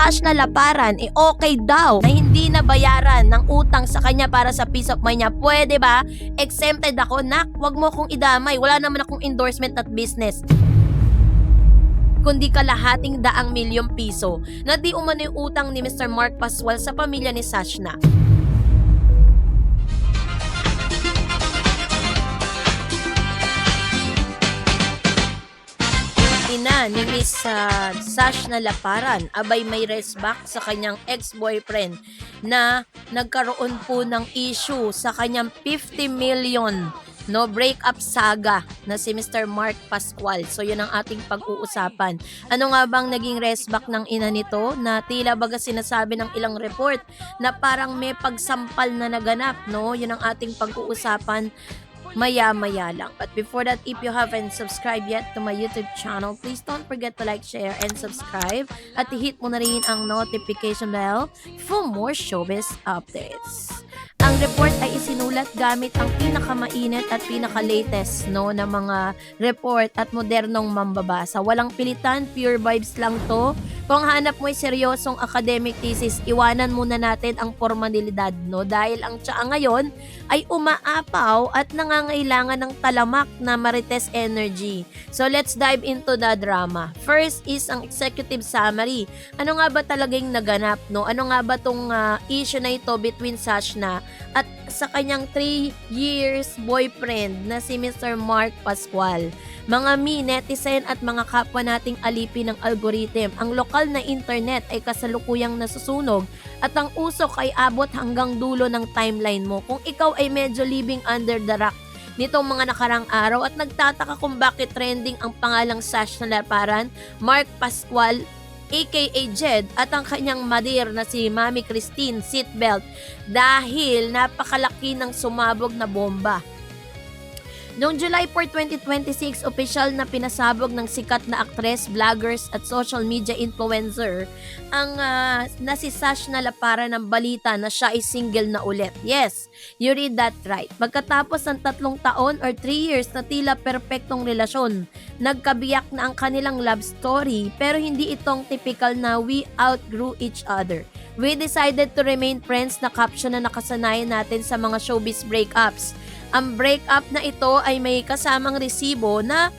Sashna Laparan, okay daw na hindi na bayaran ng utang sa kanya para sa peace of mind niya. Pwede ba? Exempted ako. Nak, wag mo akong idamay. Wala naman akong endorsement at business. Kundi kalahating daang milyong piso na di umano yung utang ni Mr. Mark Pascual sa pamilya ni Sashna. Ina ni Miss Sashna Laparan, abay may resback sa kanyang ex-boyfriend na nagkaroon po ng issue sa kanyang 50 million breakup saga na si Mr. Mark Pascual. So yun ang ating pag-uusapan. Ano nga bang naging resback ng ina nito na tila baga sinasabi ng ilang report na parang may pagsampal na naganap, no? Yun ang ating pag-uusapan maya-maya lang. But before that, if you haven't subscribed yet to my YouTube channel, please don't forget to like, share, and subscribe. At i-hit mo na rin ang notification bell for more showbiz updates. Ang report ay isinulat gamit ang pinakamainit at pinaka-latest na mga report at modernong mambabasa. Walang pilitan, pure vibes lang to. Kung hanap mo ay seryosong academic thesis, iwanan muna natin ang formalidad, dahil ang tsaa ngayon ay umaapaw at nangangailangan ng talamak na marites energy. So let's dive into the drama. First is ang executive summary. Ano nga ba talagang naganap? Ano nga ba tong issue na ito between Sashna at sa kanyang 3 years boyfriend na si Mr. Mark Pascual? Mga netizen at mga kapwa nating alipin ng algorithm, ang lokal na internet ay kasalukuyang nasusunog at ang usok ay abot hanggang dulo ng timeline mo. Kung ikaw ay medyo living under the rock nitong mga nakarang araw at nagtataka kung bakit trending ang pangalang Sashna Laparan, Mark Pascual aka Jed at ang kanyang mother na si Mami Christine seatbelt dahil napakalaki ng sumabog na bomba. Noong July 4, 2026, opisyal na pinasabog ng sikat na aktres, vloggers at social media influencer ang na si Sashna Laparan ng balita na siya ay single na ulit. Yes, you read that right. Pagkatapos ng 3 taon or 3 years na tila perpektong relasyon, nagkabiyak na ang kanilang love story pero hindi itong typical na we outgrew each other. We decided to remain friends na caption na nakasanayan natin sa mga showbiz breakups. Ang breakup na ito ay may kasamang resibo na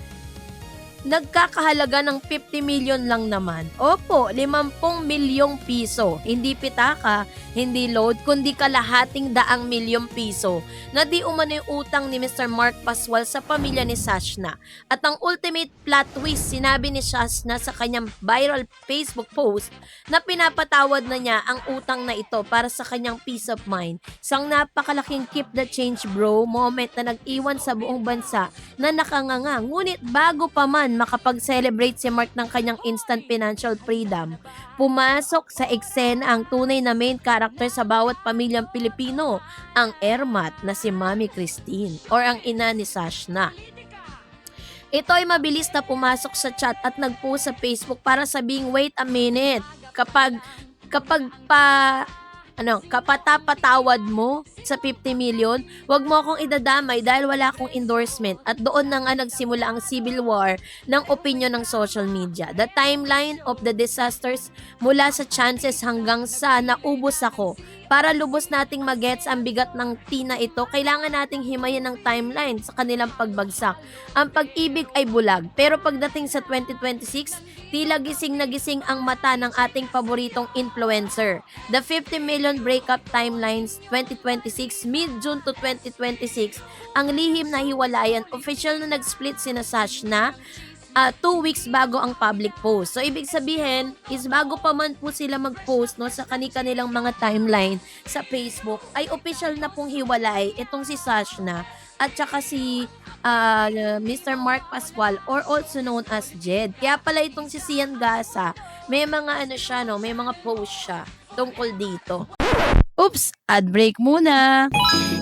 nagkakahalaga ng 50 million lang naman. Opo, 50 milyong piso. Hindi pitaka, hindi load, kundi kalahating daang milyong piso na di umano yung utang ni Mr. Mark Pascual sa pamilya ni Sashna. At ang ultimate plot twist, sinabi ni Sashna sa kanyang viral Facebook post na pinapatawad na niya ang utang na ito para sa kanyang peace of mind. Isang napakalaking keep the change bro moment na nag-iwan sa buong bansa na nakanganga. Ngunit bago pa man makapag-celebrate si Mark ng kanyang instant financial freedom, pumasok sa eksena ang tunay na main character sa bawat pamilyang Pilipino, ang ermat na si Mami Christine or ang ina ni Sashna. Ito ay mabilis na pumasok sa chat at nag-post sa Facebook para sabing wait a minute, kapag kapatapatawad mo sa 50 million, wag mo akong idadamay dahil wala akong endorsement. At doon na nga nagsimula ang civil war ng opinion ng social media. The timeline of the disasters mula sa chances hanggang sa naubos ako. Para lubos nating magets ang bigat ng tina ito, kailangan nating himayin ng timeline sa kanilang pagbagsak. Ang pag-ibig ay bulag, pero pagdating sa 2026, tila gising na gising ang mata ng ating paboritong influencer. The 50 million breakup timelines 2026, mid-June to 2026, ang lihim na hiwalayan, official na nag-split sina Sashna 2 weeks bago ang public post. So, ibig sabihin is bago pa man po sila mag-post sa kanilang mga timeline sa Facebook, ay official na pong hiwalay itong si Sashna at saka si Mr. Mark Pascual or also known as Jed. Kaya pala itong si Sian Gasa, may mga may mga post siya tungkol dito. Oops! Ad break muna.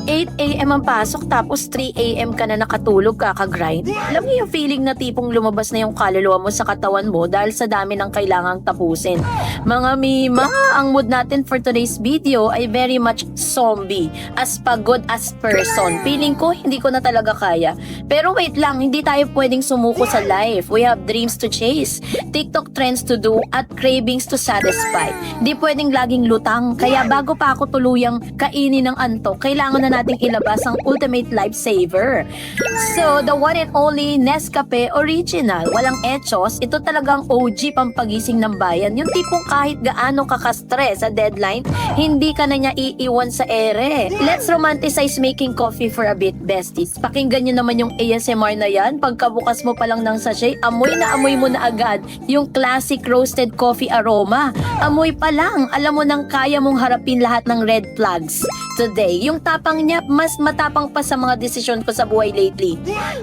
8 a.m. ang pasok tapos 3 a.m. ka na nakatulog kakagrind. Alam mo yung feeling na tipong lumabas na yung kaluluwa mo sa katawan mo dahil sa dami ng kailangang tapusin. Mga mima, ang mood natin for today's video ay very much zombie. As pagod as person. Feeling ko hindi ko na talaga kaya. Pero wait lang, hindi tayo pwedeng sumuko sa life. We have dreams to chase, TikTok trends to do, at cravings to satisfy. Hindi pwedeng laging lutang. Kaya bago pa ako tuluyang kainin ng antok, kailangan na nating ilabas ang ultimate lifesaver. So, the one and only Nescafe Original. Walang etchos, ito talagang OG pampagising ng bayan. Yung tipong kahit gaano ka-stress sa deadline, hindi ka na niya iiwan sa ere. Let's romanticize making coffee for a bit, besties. Pakinggan nyo naman yung ASMR na yan. Pagkabukas mo pa lang ng sachet, amoy mo na agad yung classic roasted coffee aroma. Amoy pa lang, alam mo nang kaya mong harapin lahat ng red flags. Today, yung tapang niya mas matapang pa sa mga desisyon ko sa buhay lately.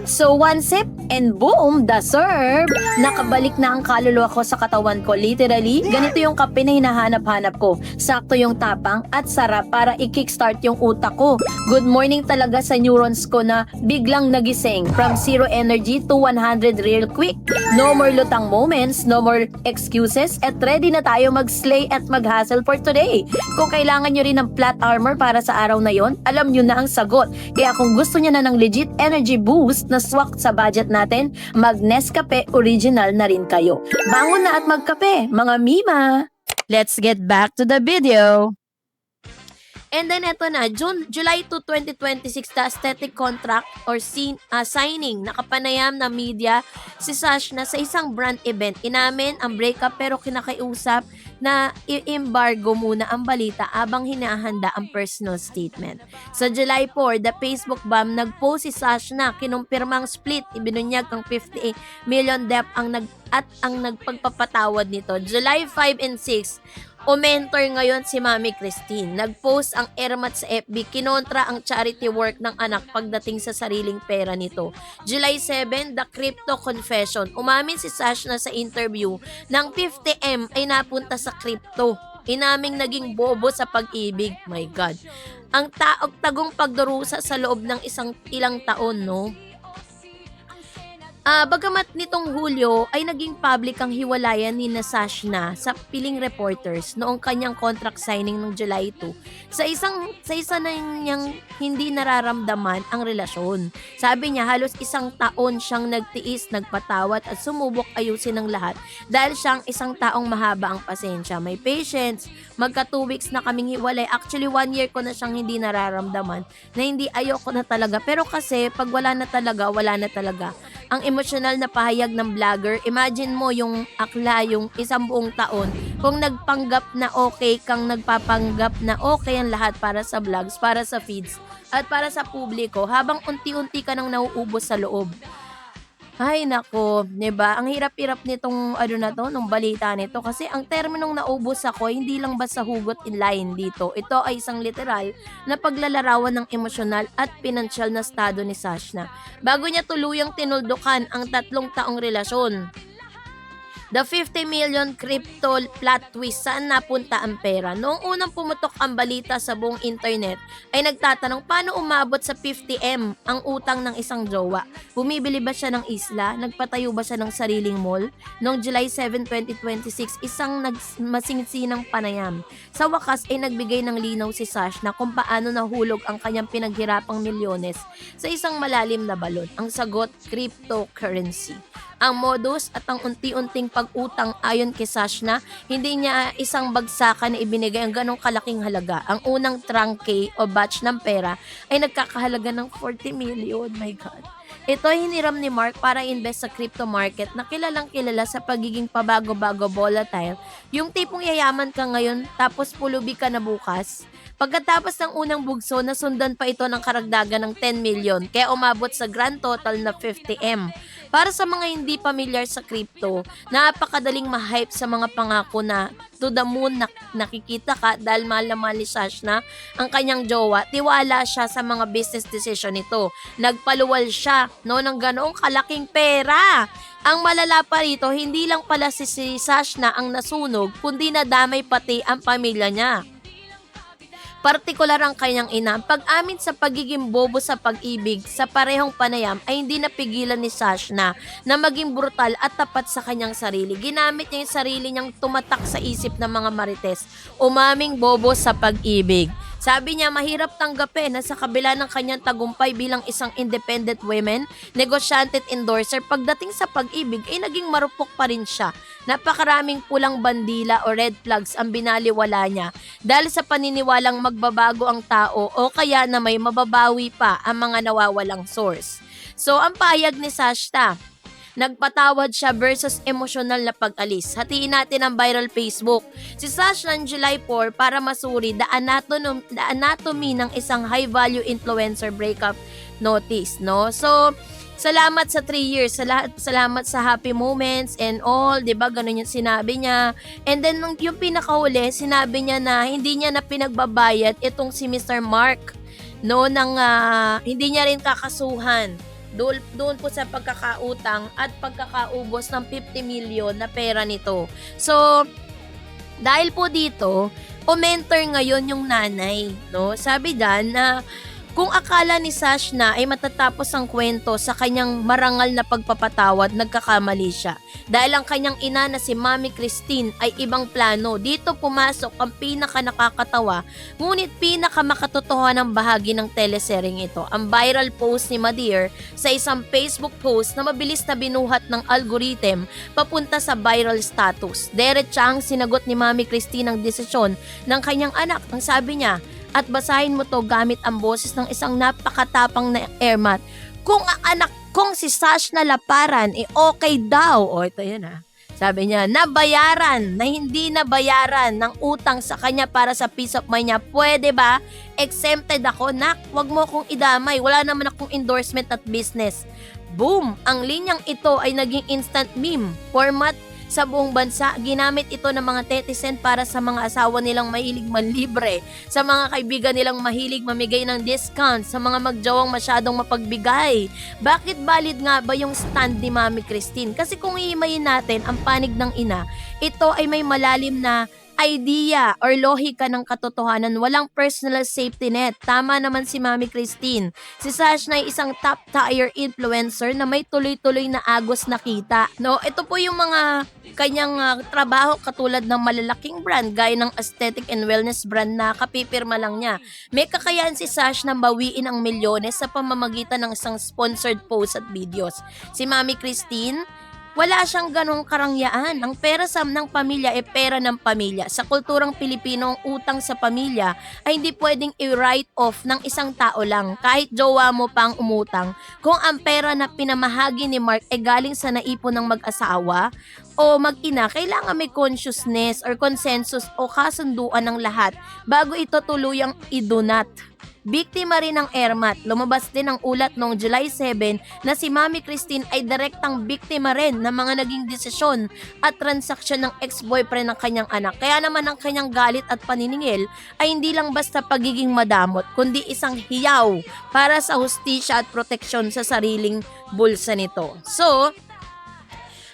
So, one sip and boom, the serve. Nakabalik na ang kaluluwa ko sa katawan ko. Literally, ganito yung kape na hinahanap-hanap ko. Sakto yung tapang at sarap para i-kickstart yung utak ko. Good morning talaga sa neurons ko na biglang nagising. From zero energy to 100 real quick. No more lutang moments, no more excuses, at ready na tayo mag-slay at mag-hustle for today. Kung kailangan nyo rin ng flat armor para sa araw na yon, alam nyo na ang sagot. Kaya kung gusto nyo na ng legit energy boost na swak sa budget natin, mag-Nescafe Original na rin kayo. Bangon na at magkape, mga mima! Let's get back to the video. And then eto na, July 2, 2026, the aesthetic contract or signing, nakapanayam na media si Sashna sa isang brand event. Inamin ang breakup pero kinakausap na i-embargo muna ang balita abang hinahanda ang personal statement. Sa July 4, the Facebook bomb, nagpost si Sashna, kinumpirmang split, ibinunyag ang 58 million debt ang nagpagpapatawad nito. July 5 and 6, mentor ngayon si Mami Christine. Nag-post ang Ermat sa FB, kinontra ang charity work ng anak pagdating sa sariling pera nito. July 7, the crypto confession. Umamin si Sashna sa interview ng 50M ay napunta sa crypto. Inaming naging bobo sa pag-ibig. My God. Ang tagong pagdurusa sa loob ng ilang taon, no? Bagamat nitong Hulyo ay naging public ang hiwalayan ni Sashna sa piling reporters noong kanyang contract signing ng July 2, sa isa na niyang hindi nararamdaman ang relasyon. Sabi niya halos isang taon siyang nagtiis, nagpatawad at sumubok ayusin ang lahat dahil siyang isang taong mahaba ang pasensya. May patience, magka 2 weeks na kaming hiwalay. Actually 1 year ko na siyang hindi nararamdaman na hindi ayoko na talaga. Pero kasi pag wala na talaga, wala na talaga. Ang emosyonal na pahayag ng vlogger, imagine mo yung akla, yung 1 buong taon, kung nagpanggap na okay kang nagpapanggap na okay ang lahat para sa vlogs, para sa feeds, at para sa publiko, habang unti-unti ka nang nauubos sa loob. Ay nako, 'di ba? Ang hirap-hirap nitong nung balita nito kasi ang terminong naubos ako hindi lang basta hugot in line dito. Ito ay isang literal na paglalarawan ng emosyonal at pinansyal na estado ni Sashna bago niya tuluyang tinuldukan ang 3 taong relasyon. The 50 million crypto plot twist, saan napunta ang pera? Noong unang pumutok ang balita sa buong internet, ay nagtatanong paano umabot sa 50M ang utang ng isang jowa. Bumibili ba siya ng isla? Nagpatayo ba siya ng sariling mall? Noong July 7, 2026, isang masingsinang panayam. Sa wakas ay nagbigay ng linaw si Sashna kung paano nahulog ang kanyang pinaghirapang milyones sa isang malalim na balon. Ang sagot, cryptocurrency. Ang modus at ang unti-unting pag-utang ayon kay Sashna, hindi niya isang bagsakan na ibinigay ang ganong kalaking halaga. Ang unang trangke o batch ng pera ay nagkakahalaga ng 40 million. My God. Ito ay hiniram ni Mark para invest sa crypto market na kilalang kilala sa pagiging pabago-bago volatile. Yung tipong yayaman ka ngayon tapos pulubi ka na bukas. Pagkatapos ng unang bugso, nasundan pa ito ng karagdagan ng 10 million kaya umabot sa grand total na 50M. Para sa mga hindi pamilyar sa crypto, napakadaling ma-hype sa mga pangako na to the moon na nakikita ka dahil mahal na mahal ni Sashna ang kanyang jowa. Tiwala siya sa mga business decision nito. Nagpaluwal siya ng ganoong kalaking pera. Ang malala pa rito, hindi lang pala si Sashna ang nasunog, kundi nadamay pati ang pamilya niya. Partikular ang kanyang ina. Pag-amin sa pagiging bobo sa pag-ibig sa parehong panayam ay hindi napigilan ni Sashna na maging brutal at tapat sa kanyang sarili. Ginamit niya yung sarili niyang tumatak sa isip ng mga marites. Umaming bobo sa pag-ibig. Sabi niya, mahirap tanggapin na sa kabila ng kanyang tagumpay bilang isang independent woman, negosyante at endorser, pagdating sa pag-ibig ay naging marupok pa rin siya. Napakaraming pulang bandila o red flags ang binaliwala niya dahil sa paniniwalang magbabago ang tao o kaya na may mababawi pa ang mga nawawalang source. So, ang pahayag ni Sashna, nagpatawad siya versus emosyonal na pag-alis. Hatiin natin ang viral Facebook. Si Sashna ng July 4 para masuri the anatomy ng isang high-value influencer breakup notice, no? So, salamat sa 3 years. Salamat sa happy moments and all. 'Di ba? Ganun yung sinabi niya. And then, yung pinakahuli, sinabi niya na hindi niya na pinagbabayad itong si Mr. Mark, no? Hindi niya rin kakasuhan doon po sa pagkakautang at pagkakaubos ng 50 million na pera nito. So, dahil po dito, commenter ngayon yung nanay, no? Sabi diyan na kung akala ni Sashna ay matatapos ang kwento sa kanyang marangal na pagpapatawad, nagkakamali siya. Dahil ang kanyang ina na si Mami Christine ay ibang plano. Dito pumasok ang pinaka nakakatawa, ngunit pinaka makatotohanang bahagi ng teleseryeng ito. Ang viral post ni Madeir sa isang Facebook post na mabilis na binuhat ng algorithm papunta sa viral status. Diretsang sinagot ni Mami Christine ang desisyon ng kanyang anak. Ang sabi niya, at basahin mo to gamit ang boses ng isang napakatapang na airmat. Kung ang anak kong si Sashna Laparan, okay daw. O, ito yun ha. Sabi niya, nabayaran, na hindi nabayaran ng utang sa kanya para sa peace of mind niya. Pwede ba? Exempted ako, nak. Wag mo akong idamay. Wala naman akong endorsement at business. Boom! Ang linyang ito ay naging instant meme format sa buong bansa. Ginamit ito ng mga netizen para sa mga asawa nilang mahilig manlibre, sa mga kaibigan nilang mahilig mamigay ng discount, sa mga magjawang masyadong mapagbigay. Bakit valid nga ba yung stand ni Mami Christine? Kasi kung iimayin natin ang panig ng ina, ito ay may malalim na idea or lohika ng katotohanan. Walang personal safety net. Tama naman si Mami Christine. Si Sashna ay isang top-tier influencer na may tuloy-tuloy na agos na kita. No, ito po yung mga kanyang trabaho katulad ng malalaking brand gaya ng aesthetic and wellness brand na kapipirma lang niya. May kakayahan si Sashna bawiin ang milyones sa pamamagitan ng isang sponsored post at videos. Si Mami Christine, wala siyang ganong karangyaan. Ang pera ng pamilya ay pera ng pamilya. Sa kulturang Pilipino, ang utang sa pamilya ay hindi pwedeng i-write off ng isang tao lang. Kahit jowa mo pa ang umutang. Kung ang pera na pinamahagi ni Mark ay galing sa naipon ng mag-asawa o mag-ina, kailangan may consciousness or consensus o kasunduan ng lahat bago ito tuluyang idonat. Biktima rin ng airmat. Lumabas din ang ulat noong July 7 na si Mami Christine ay direktang biktima rin ng mga naging desisyon at transaksyon ng ex-boyfriend ng kanyang anak. Kaya naman ang kanyang galit at paniningil ay hindi lang basta pagiging madamot, kundi isang hiyaw para sa hustisya at proteksyon sa sariling bulsa nito. So,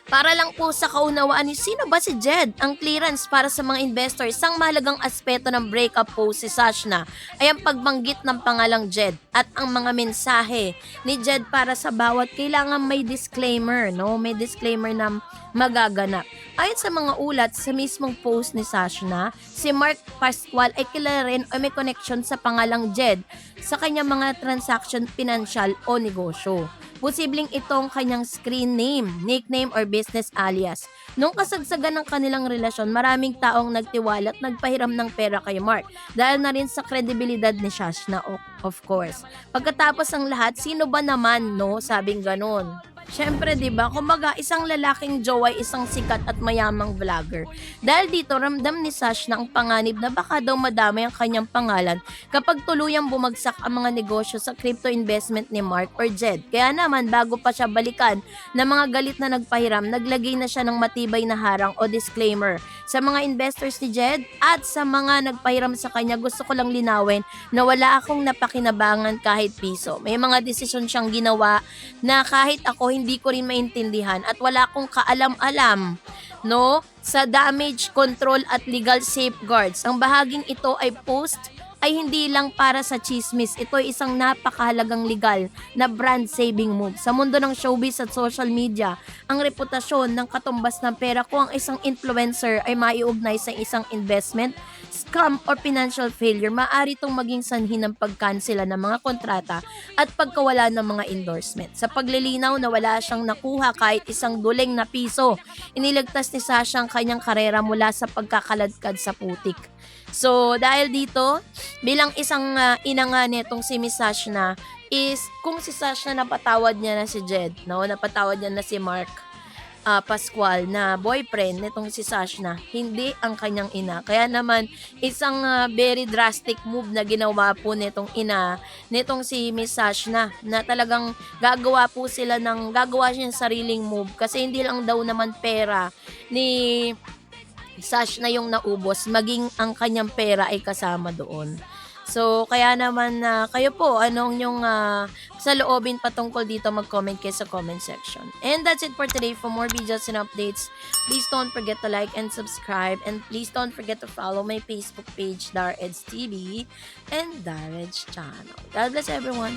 para lang po sa kaunawaan ni sino ba si Jed, ang clearance para sa mga investors, isang mahalagang aspeto ng breakup post si Sashna ay ang pagbanggit ng pangalang Jed at ang mga mensahe ni Jed para sa bawat kailangan may disclaimer, no? May disclaimer na magaganap. Ayon sa mga ulat sa mismong post ni Sashna, si Mark Pascual ay kilala rin o may connection sa pangalang Jed sa kanyang mga transaction, financial o negosyo. Posibleng itong kanyang screen name, nickname or business alias. Nung kasagsagan ng kanilang relasyon, maraming taong nagtiwala at nagpahiram ng pera kay Mark dahil na rin sa kredibilidad ni Sashna, of course. Pagkatapos ang lahat, sino ba naman, no? Sabing ganon. Syempre, 'di ba? Kumbaga, isang lalaking jowa ay isang sikat at mayamang vlogger. Dahil dito, ramdam ni Sashna ang panganib na baka daw madamay ang kanyang pangalan kapag tuluyang bumagsak ang mga negosyo sa crypto investment ni Mark or Jed. Kaya naman, bago pa siya balikan ng mga galit na nagpahiram, naglagay na siya ng matibay na harang o disclaimer sa mga investors ni Jed at sa mga nagpahiram sa kanya. Gusto ko lang linawin na wala akong napakinabangan kahit piso. May mga desisyon siyang ginawa na kahit ako hindi ko rin maintindihan at wala akong kaalam-alam, no, sa damage control at legal safeguards. Ang bahaging ito ay post ay hindi lang para sa chismis. Ito ay isang napakahalagang legal na brand-saving move. Sa mundo ng showbiz at social media, ang reputasyon ng katumbas ng pera kung ang isang influencer ay maiugnay sa isang investment, scam or financial failure, maaari itong maging sanhi ng pagkansela ng mga kontrata at pagkawala ng mga endorsement. Sa paglilinaw na wala siyang nakuha kahit isang duling na piso, iniligtas ni Sasha ang kanyang karera mula sa pagkakaladkad sa putik. So, dahil dito, bilang isang ina nga nitong si Miss Sashna, is kung si Sashna napatawad niya na si Jed, no? Napatawad niya na si Mark Pascual na boyfriend nitong si Sashna, hindi ang kanyang ina. Kaya naman, isang very drastic move na ginawa po nitong ina, nitong si Miss Sashna, na talagang gagawa siya ng sariling move kasi hindi lang daw naman pera ni Sash na yung naubos, maging ang kanyang pera ay kasama doon. So, kaya naman kayo po, anong yung saloobin patungkol dito, mag-comment kayo sa comment section. And that's it for today. For more videos and updates, please don't forget to like and subscribe. And please don't forget to follow my Facebook page, DarEds TV and DarEds channel. God bless everyone.